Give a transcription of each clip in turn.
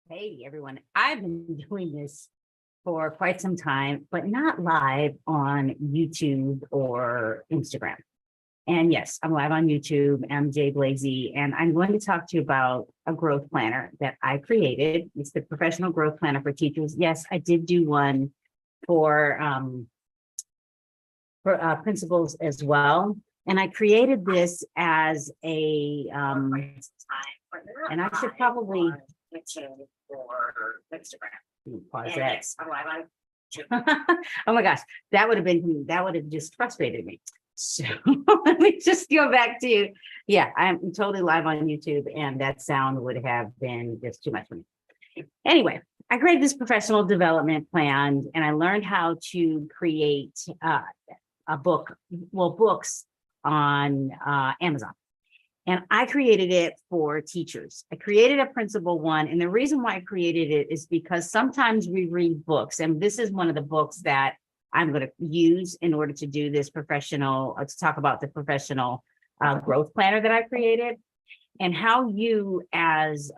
Hey everyone, I've been doing this for quite some time, but not live on YouTube or Instagram. And yes, I'm live on YouTube. I'm Jay Blazy, and I'm going to talk to you about a growth planner that I created. It's the professional growth planner for teachers. Yes, I did do one for principals as well. And I created this as a, and I should probably for Instagram. Pause that. Oh my gosh, that would have just frustrated me. So let me just go back to, yeah, I'm totally live on YouTube, and that sound would have been just too much for me. Anyway, I created this professional development plan, and I learned how to create books on Amazon. And I created it for teachers. I created a principal one. And the reason why I created it is because sometimes we read books, and this is one of the books that I'm going to use in order to do this professional, to talk about the professional growth planner that I created, and how you as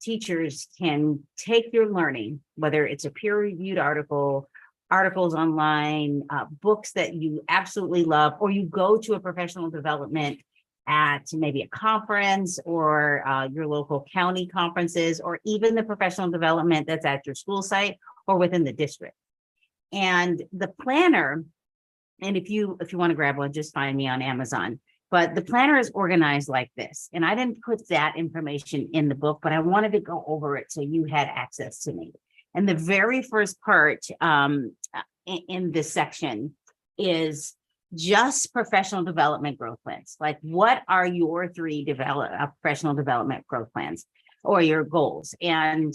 teachers can take your learning, whether it's a peer-reviewed article, articles online, books that you absolutely love, or you go to a professional development at maybe a conference or your local county conferences, or even the professional development that's at your school site or within the district. And the planner, and if you want to grab one, just find me on Amazon. But the planner is organized like this. And I didn't put that information in the book, but I wanted to go over it so you had access to me. And the very first part in this section is just professional development growth plans. Like, what are your three professional development growth plans or your goals? And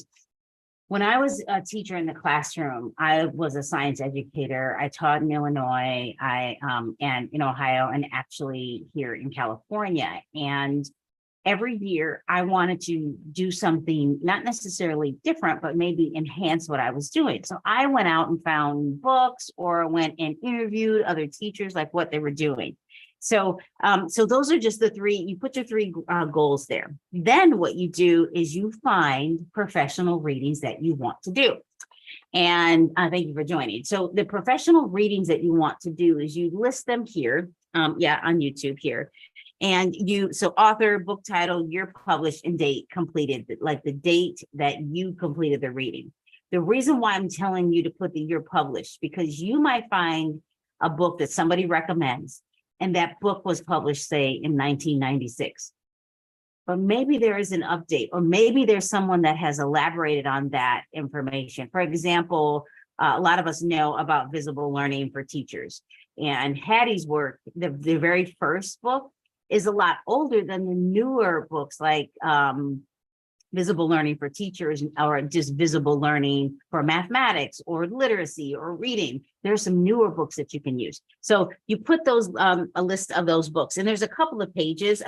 when I was a teacher in the classroom, I was a science educator. I taught in Illinois, and in Ohio, and actually here in California. And every year I wanted to do something not necessarily different, but maybe enhance what I was doing. So I went out and found books, or went and interviewed other teachers, like what they were doing. So, so those are just the three. You put your three goals there. Then what you do is you find professional readings that you want to do. And thank you for joining. So the professional readings that you want to do is you list them here, on YouTube here. And so author, book title, year published, and date completed, like the date that you completed the reading. The reason why I'm telling you to put the year published, because you might find a book that somebody recommends, and that book was published, say, in 1996. But maybe there is an update, or maybe there's someone that has elaborated on that information. For example, a lot of us know about visible learning for teachers. And Hattie's work, the very first book, is a lot older than the newer books, like visible learning for teachers, or just visible learning for mathematics or literacy or reading. There's some newer books that you can use. So you put those, a list of those books, and there's a couple of pages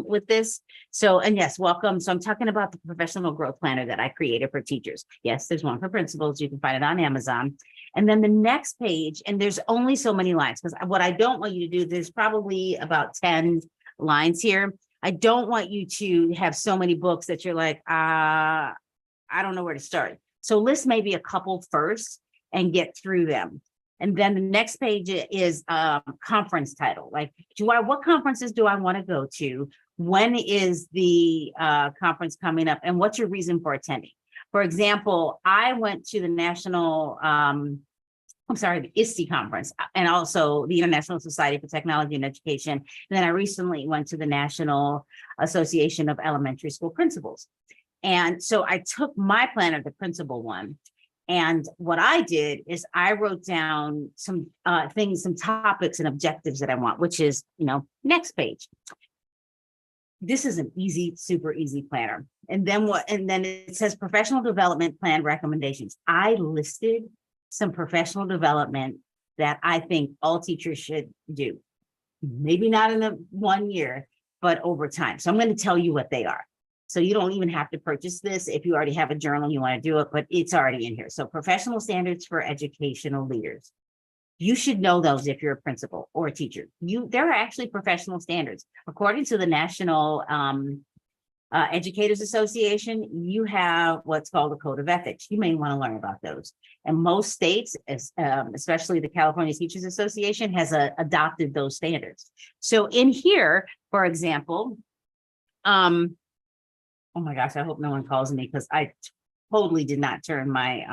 with this. So, and yes, welcome. So I'm talking about the professional growth planner that I created for teachers. Yes, there's one for principals. You can find it on Amazon. And then the next page, and there's only so many lines, because what I don't want you to do, there's probably about 10 lines here. I don't want you to have so many books that you're like, I don't know where to start. So list maybe a couple first and get through them. And then the next page is conference title. Like, what conferences do I want to go to? When is the conference coming up? And what's your reason for attending? For example, I went to the the ISTE conference, and also the International Society for Technology and Education. And then I recently went to the National Association of Elementary School Principals. And so I took my planner, the principal one, and what I did is I wrote down some things, some topics and objectives that I want, which is, next page. This is an easy, super easy planner. And then it says professional development plan recommendations. I listed some professional development that I think all teachers should do. Maybe not in the 1 year, but over time. So I'm going to tell you what they are. So you don't even have to purchase this if you already have a journal, you want to do it, but it's already in here. So professional standards for educational leaders. You should know those if you're a principal or a teacher. There are actually professional standards. According to the National Educators Association, you have what's called a code of ethics. You may want to learn about those. And most states, especially the California Teachers Association, has adopted those standards. So in here, for example, oh my gosh, I hope no one calls me because I totally did not turn my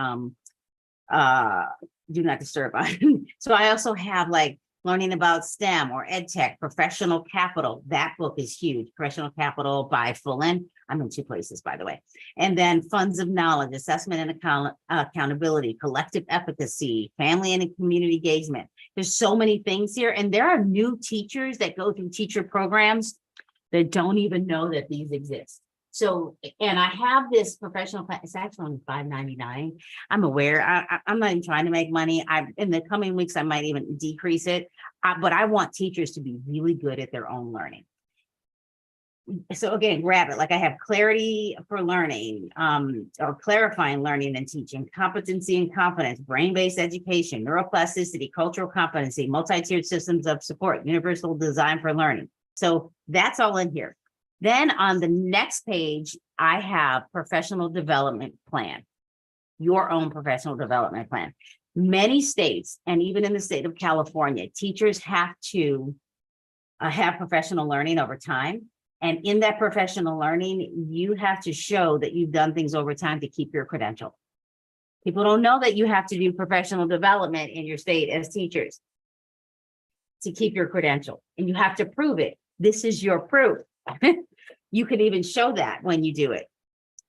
do not disturb on. So I also have like learning about STEM or ed tech, professional capital. That book is huge. Professional Capital by Fullen. I'm in 2 places, by the way. And then funds of knowledge, assessment and accountability, collective efficacy, family and community engagement. There's so many things here. And there are new teachers that go through teacher programs that don't even know that these exist. So, and I have this professional plan. It's actually only $5.99. I'm aware. I'm not even trying to make money. In the coming weeks, I might even decrease it. But I want teachers to be really good at their own learning. So again, grab it. Like I have clarity for learning, or clarifying learning and teaching, competency and confidence, brain-based education, neuroplasticity, cultural competency, multi-tiered systems of support, universal design for learning. So that's all in here. Then on the next page, I have professional development plan, your own professional development plan. Many states, and even in the state of California, teachers have to have professional learning over time. And in that professional learning, you have to show that you've done things over time to keep your credential. People don't know that you have to do professional development in your state as teachers to keep your credential. And you have to prove it. This is your proof. You can even show that when you do it.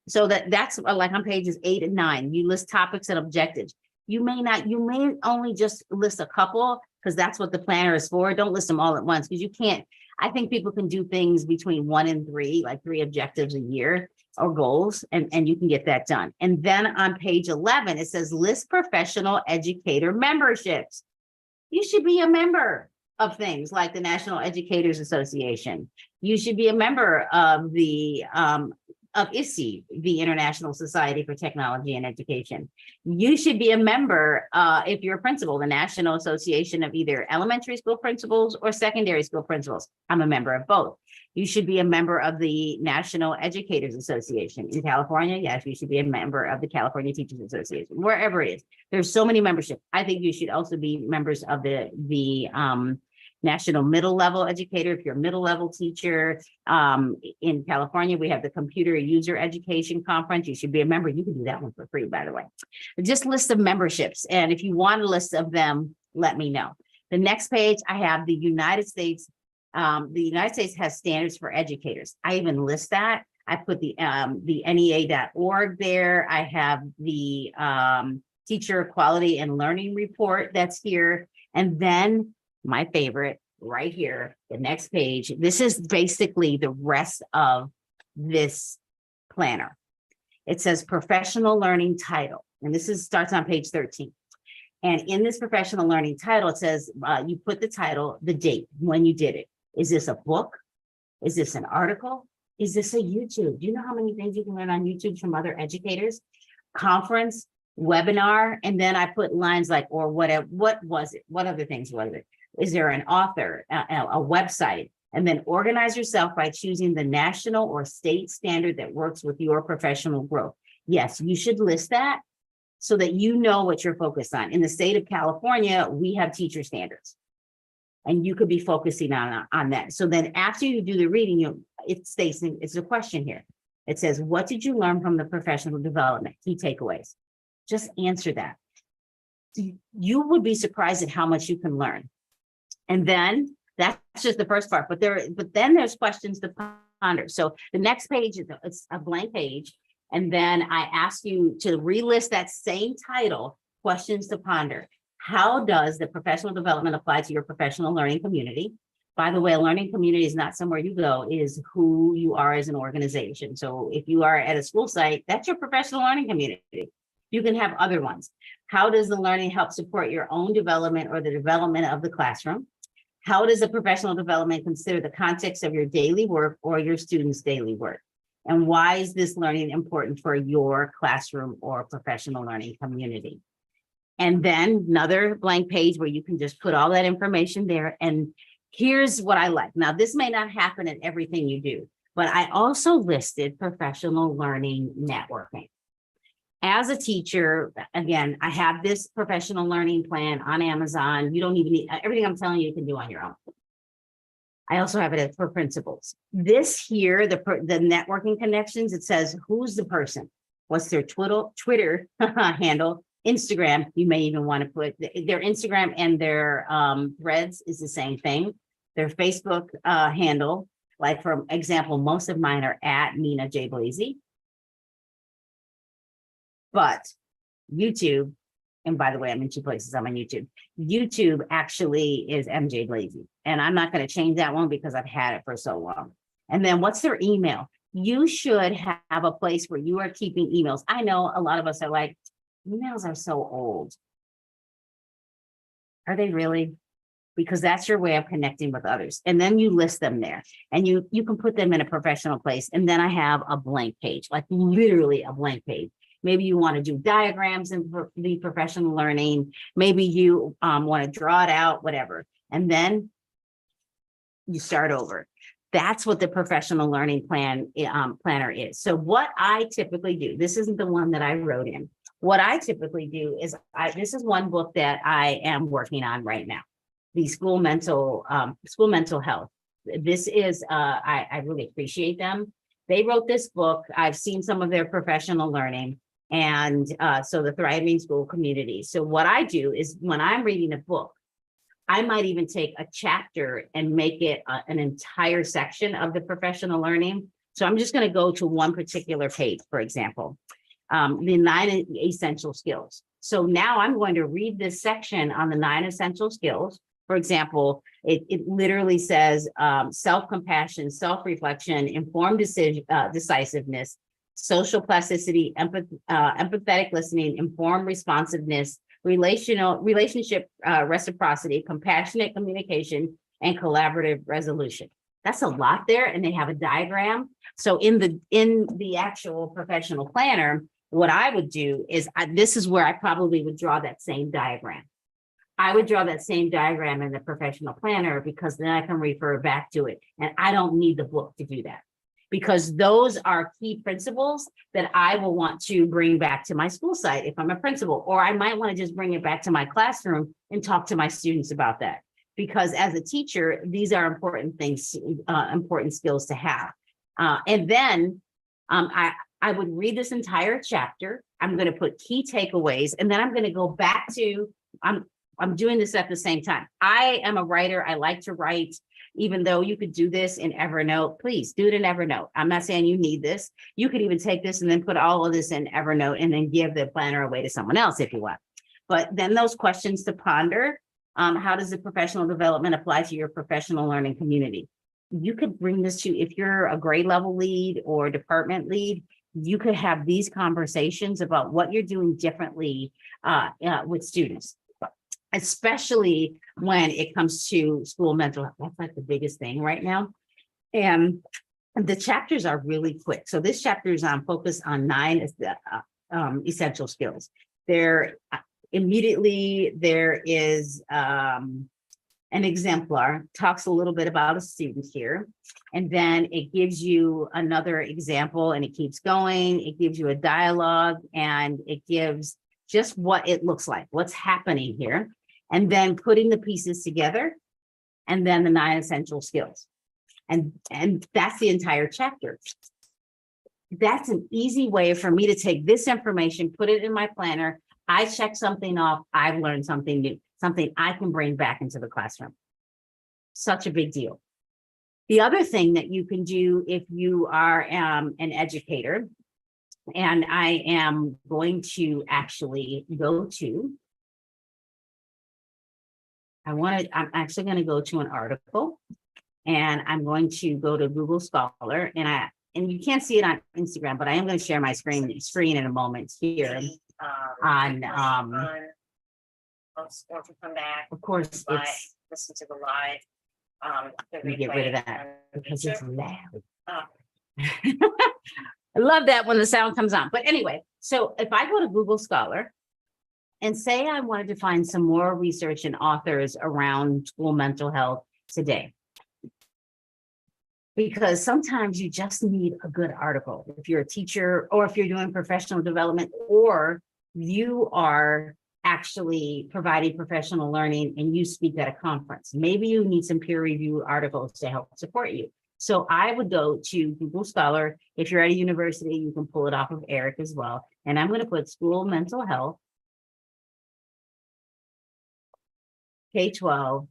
So that's like on pages 8 and 9, you list topics and objectives. You may only just list a couple because that's what the planner is for. Don't list them all at once because you can't. I think people can do things between 1 and 3, like 3 objectives a year or goals, and you can get that done. And then on page 11, it says list professional educator memberships. You should be a member of things like the National Educators Association. You should be a member of the of ISTE, the International Society for Technology and Education. You should be a member, if you're a principal, the National Association of either elementary school principals or secondary school principals. I'm a member of both. You should be a member of the National Educators Association. In California, yes, you should be a member of the California Teachers Association, wherever it is. There's so many memberships. I think you should also be members of the National Middle Level Educator. If you're a middle level teacher, in California, we have the Computer User Education Conference. You should be a member. You can do that one for free, by the way. Just list of memberships. And if you want a list of them, let me know. The next page, I have the United States. The United States has standards for educators. I even list that. I put the NEA.org there. I have the Teacher Quality and Learning Report that's here. And then my favorite right here, the next page. This is basically the rest of this planner. It says professional learning title, and this starts on page 13. And in this professional learning title, it says you put the title, the date, when you did it. Is this a book? Is this an article? Is this a YouTube? Do you know how many things you can learn on YouTube from other educators? Conference, webinar, and then I put lines like, or whatever, what was it? What other things was it? Is there an author, a website? And then organize yourself by choosing the national or state standard that works with your professional growth. Yes, you should list that so that you know what you're focused on. In the state of California, we have teacher standards, and you could be focusing on that. So then after you do the reading, it states, it's a question here. It says, what did you learn from the professional development? Key takeaways. Just answer that. You would be surprised at how much you can learn. And then that's just the first part, but then there's questions to ponder. So the next page, it's a blank page. And then I ask you to relist that same title, questions to ponder. How does the professional development apply to your professional learning community? By the way, a learning community is not somewhere you go, it is who you are as an organization. So if you are at a school site, that's your professional learning community. You can have other ones. How does the learning help support your own development or the development of the classroom? How does the professional development consider the context of your daily work or your students' daily work? And why is this learning important for your classroom or professional learning community? And then another blank page where you can just put all that information there. And here's what I like. Now, this may not happen in everything you do, but I also listed professional learning networking. As a teacher, again, I have this professional learning plan on Amazon. You don't even need everything I'm telling you, you can do on your own. I also have it for principals. This here, the networking connections, it says, who's the person? What's their Twitter handle? Instagram, you may even want to put their Instagram and their threads is the same thing. Their Facebook handle, like for example, most of mine are at Mina Jo Blazy. But YouTube, and by the way, I'm in 2 places. I'm on YouTube. YouTube actually is MJ Blazy. And I'm not going to change that one because I've had it for so long. And then what's their email? You should have a place where you are keeping emails. I know a lot of us are like, emails are so old. Are they really? Because that's your way of connecting with others. And then you list them there and you can put them in a professional place. And then I have a blank page, like literally a blank page. Maybe you want to do diagrams in the professional learning. Maybe you want to draw it out, whatever. And then you start over. That's what the professional learning planner is. So what I typically do, this isn't the one that I wrote in. What I typically do is this is one book that I am working on right now, the school mental health. This is, I really appreciate them. They wrote this book. I've seen some of their professional learning. And so the Thriving School Community. So what I do is when I'm reading a book, I might even take a chapter and make it an entire section of the professional learning. So I'm just going to go to one particular page, for example, the 9 essential skills. So now I'm going to read this section on the 9 essential skills. For example, it literally says self-compassion, self-reflection, informed decisiveness, social plasticity, empathetic listening, informed responsiveness, relationship reciprocity, compassionate communication, and collaborative resolution. That's a lot there, and they have a diagram. So in the actual professional planner, what I would do is this is where I probably would draw that same diagram. I would draw that same diagram in the professional planner because then I can refer back to it, and I don't need the book to do that, because those are key principles that I will want to bring back to my school site if I'm a principal, or I might want to just bring it back to my classroom and talk to my students about that. Because as a teacher, these are important things, important skills to have. And then I would read this entire chapter. I'm going to put key takeaways, and then I'm going to go back to, I'm doing this at the same time. I am a writer. I like to write. Even though you could do this in Evernote, please do it in Evernote. I'm not saying you need this. You could even take this and then put all of this in Evernote and then give the planner away to someone else if you want. But then those questions to ponder, how does the professional development apply to your professional learning community? You could bring this to, if you're a grade level lead or department lead, you could have these conversations about what you're doing differently with students. Especially when it comes to school mental health. That's like the biggest thing right now. And the chapters are really quick. So this chapter is focused on 9 essential skills. There is an exemplar, talks a little bit about a student here. And then it gives you another example and it keeps going. It gives you a dialogue and it gives just what it looks like, what's happening here. And then putting the pieces together, and then the 9 essential skills. And that's the entire chapter. That's an easy way for me to take this information, put it in my planner. I check something off. I've learned something new, something I can bring back into the classroom. Such a big deal. The other thing that you can do if you are an educator, and I am going to actually go to, I'm actually going to go to an article, and I'm going to go to Google Scholar, and you can't see it on Instagram, but I am going to share my screen in a moment here on once we come back, of course it's listen to the live. Let me get rid of that because it's loud. I love that when the sound comes on. But anyway, so if I go to Google Scholar and say I wanted to find some more research and authors around school mental health today, because sometimes you just need a good article. If you're a teacher or if you're doing professional development or you are actually providing professional learning and you speak at a conference, maybe you need some peer review articles to help support you. So I would go to Google Scholar. If you're at a university, you can pull it off of Eric as well. And I'm going to put school mental health, K-12,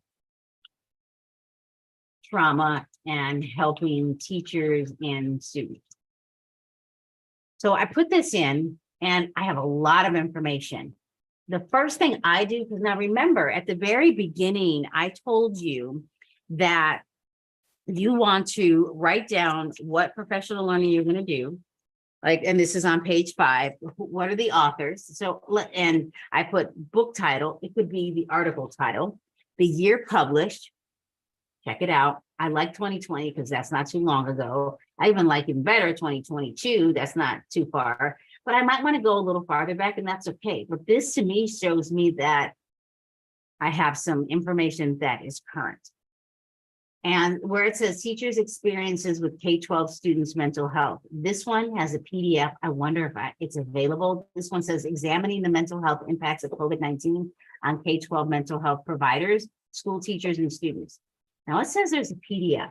trauma, and helping teachers and students. So I put this in and I have a lot of information. The first thing I do, because now remember at the very beginning, I told you that you want to write down what professional learning you're going to do. Like, and this is on page 5. What are the authors? So, and I put book title. It could be the article title, the year published. Check it out. I like 2020 because that's not too long ago. I even like it better 2022. That's not too far, but I might want to go a little farther back and that's okay. But this to me shows me that I have some information that is current. And where it says teachers' experiences with K-12 students' mental health, this one has a PDF. I wonder if it's available. This one says examining the mental health impacts of COVID-19 on K-12 mental health providers, school teachers, and students. Now it says there's a PDF.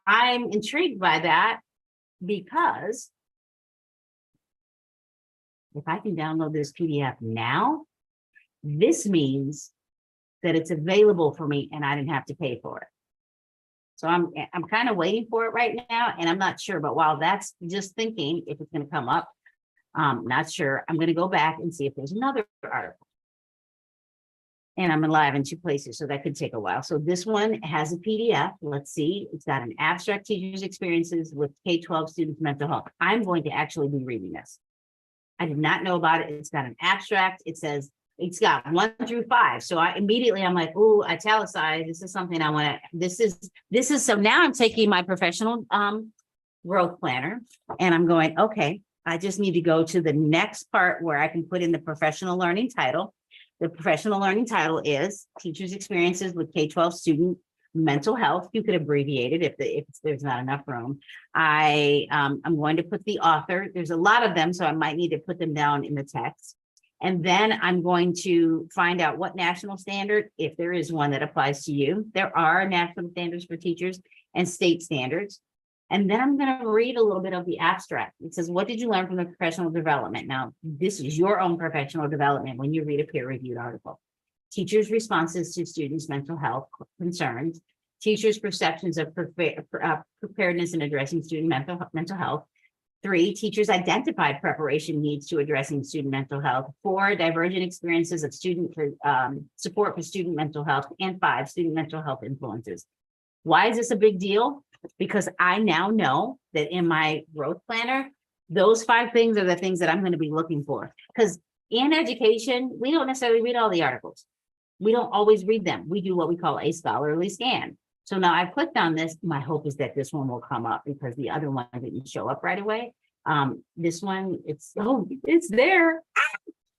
I'm intrigued by that because if I can download this PDF now, this means that it's available for me and I didn't have to pay for it. So I'm kind of waiting for it right now, and I'm not sure. But while that's just thinking if it's going to come up, not sure. I'm going to go back and see if there's another article. And I'm live in 2 places, so that could take a while. So this one has a PDF. Let's see. It's got an abstract teachers' experiences with K-12 students' mental health. I'm going to actually be reading this. I did not know about it. It's got an abstract. It says it's got 1 through 5. So I'm like, oh, italicized. This is something I want to, this is, so now I'm taking my professional growth planner and I'm going, okay, I just need to go to the next part where I can put in the professional learning title. The professional learning title is Teachers' Experiences with K-12 Student Mental Health. You could abbreviate it if there's not enough room. I'm going to put the author. There's a lot of them, so I might need to put them down in the text. And then I'm going to find out what national standard, if there is one that applies to you. There are national standards for teachers and state standards. And then I'm going to read a little bit of the abstract. It says, what did you learn from the professional development? Now, this is your own professional development when you read a peer-reviewed article. Teachers' responses to students' mental health concerns, teachers' perceptions of preparedness in addressing student mental health. 3, teachers identified preparation needs to addressing student mental health. 4, divergent experiences of student support for student mental health. And 5, student mental health influences. Why is this a big deal? Because I now know that in my growth planner, those 5 things are the things that I'm going to be looking for. Because in education, we don't necessarily read all the articles. We don't always read them. We do what we call a scholarly scan. So now I've clicked on this. My hope is that this one will come up because the other one didn't show up right away. This one, it's there.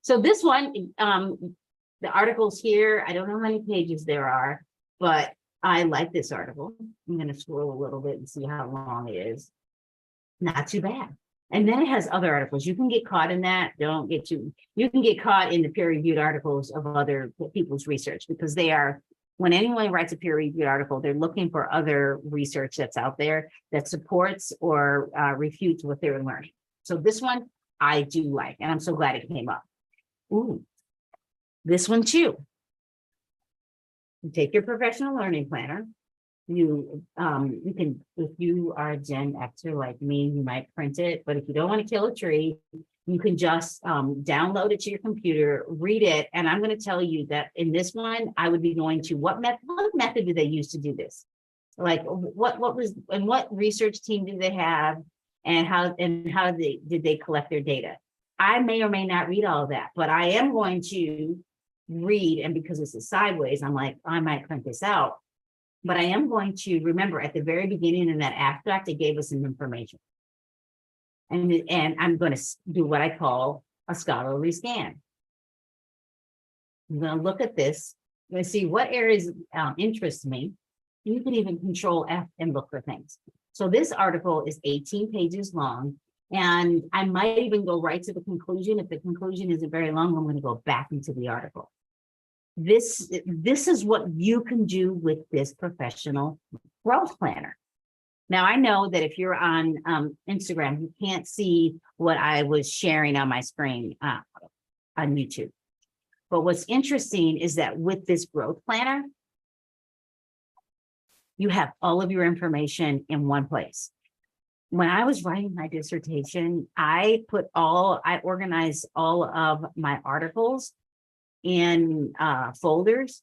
So this one, the articles here, I don't know how many pages there are, but I like this article. I'm going to scroll a little bit and see how long it is. Not too bad. And then it has other articles. You can get caught in that. You can get caught in the peer-reviewed articles of other people's research because they are, when anyone writes a peer-reviewed article, they're looking for other research that's out there that supports or refutes what they're learning. So this one I do like, and I'm so glad it came up. Ooh, this one too. You take your professional learning planner. You can, if you are a Gen Xer like me, you might print it, but if you don't want to kill a tree, you can just download it to your computer, read it. And I'm going to tell you that in this one, I would be going to what method did they use to do this? Like what research team did they have and how did they collect their data? I may or may not read all of that, but I am going to read, and because this is sideways, I'm like, I might print this out. But I am going to remember at the very beginning in that abstract, it gave us some information. And I'm going to do what I call a scholarly scan. I'm going to look at this. I'm going to see what areas interest me. You can even control F and look for things. So this article is 18 pages long, and I might even go right to the conclusion. If the conclusion isn't very long, I'm going to go back into the article. This is what you can do with this professional growth planner. Now, I know that if you're on Instagram, you can't see what I was sharing on my screen on YouTube. But what's interesting is that with this growth planner, you have all of your information in one place. When I was writing my dissertation, I organized all of my articles in folders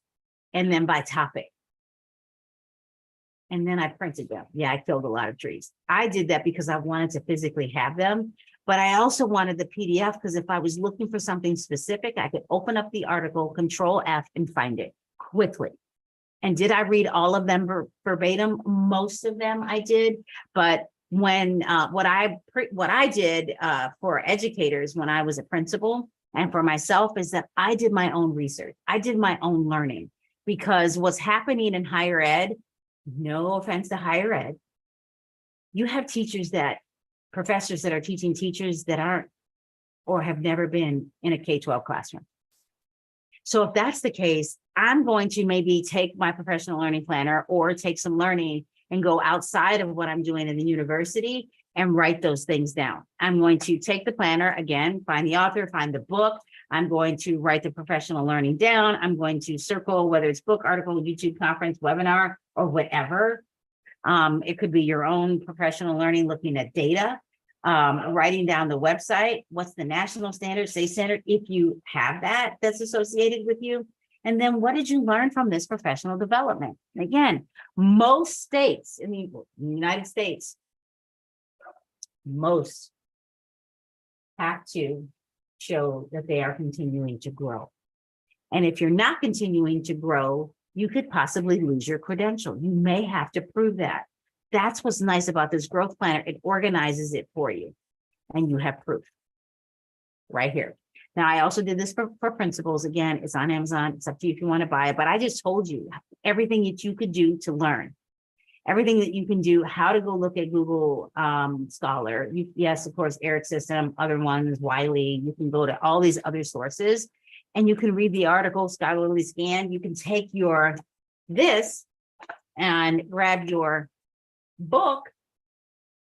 and then by topic. And then I printed them. Yeah, I killed a lot of trees. I did that because I wanted to physically have them, but I also wanted the PDF because if I was looking for something specific, I could open up the article, Control F, and find it quickly. And did I read all of them verbatim? Most of them I did, but when what I did for educators when I was a principal and for myself is that I did my own research. I did my own learning, because what's happening in higher ed, no offense to higher ed, you have professors that are teaching teachers that aren't or have never been in a K-12 classroom. So if that's the case, I'm going to maybe take my professional learning planner or take some learning and go outside of what I'm doing in the university and write those things down. I'm going to take the planner, again, find the author, find the book. I'm going to write the professional learning down. I'm going to circle whether it's book, article, YouTube conference, webinar, or whatever. It could be your own professional learning, looking at data, writing down the website, what's the national standard, state standard, if you have that that's associated with you. And then what did you learn from this professional development? Again, most states in the United States, most have to show that they are continuing to grow. And if you're not continuing to grow, you could possibly lose your credential. You may have to prove that. That's what's nice about this growth planner. It organizes it for you and you have proof right here. Now, I also did this for principals. Again, it's on Amazon. It's up to you if you want to buy it, but I just told you everything that you could do to learn, everything that you can do, how to go look at Google Scholar. Yes, of course, Eric System, other ones, Wiley. You can go to all these other sources and you can read the article, scholarly scan. You can take this and grab your book,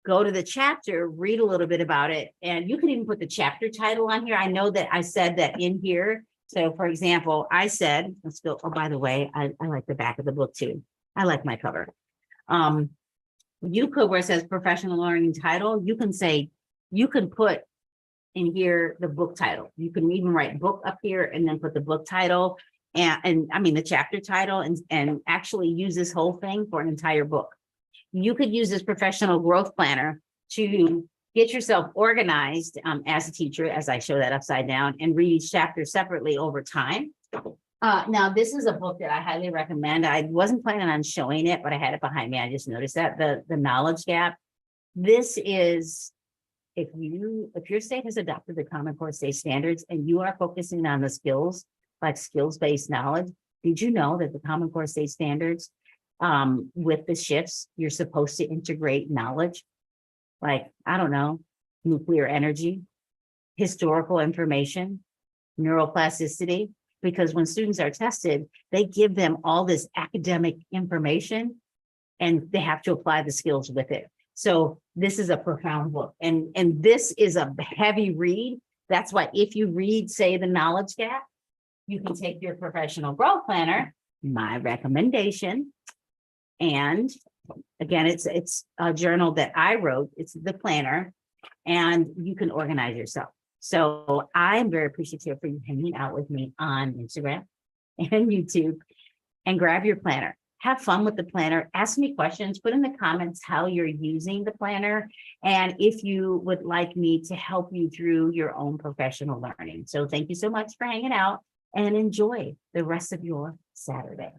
go to the chapter, read a little bit about it, and you can even put the chapter title on here. I know that I said that in here. So for example, I said, let's go, oh, by the way, I like the back of the book too. I like my cover. You could, where it says professional learning title, you can put in here the book title. You can even write book up here and then put the book title and I mean the chapter title and actually use this whole thing for an entire book. You could use this professional growth planner to get yourself organized as a teacher, as I show that upside down, and read each chapter separately over time. Now, this is a book that I highly recommend. I wasn't planning on showing it, but I had it behind me. I just noticed that the knowledge gap. This is, if your state has adopted the Common Core state standards and you are focusing on the skills, like skills-based knowledge, did you know that the Common Core state standards, with the shifts, you're supposed to integrate knowledge, like, I don't know, nuclear energy, historical information, neuroplasticity, because when students are tested, they give them all this academic information and they have to apply the skills with it. So this is a profound book and this is a heavy read. That's why if you read, say, the knowledge gap, you can take your professional growth planner, my recommendation. And again, it's a journal that I wrote. It's the planner and you can organize yourself. So I'm very appreciative for you hanging out with me on Instagram and YouTube, and grab your planner. Have fun with the planner. Ask me questions. Put in the comments how you're using the planner and if you would like me to help you through your own professional learning. So thank you so much for hanging out and enjoy the rest of your Saturday.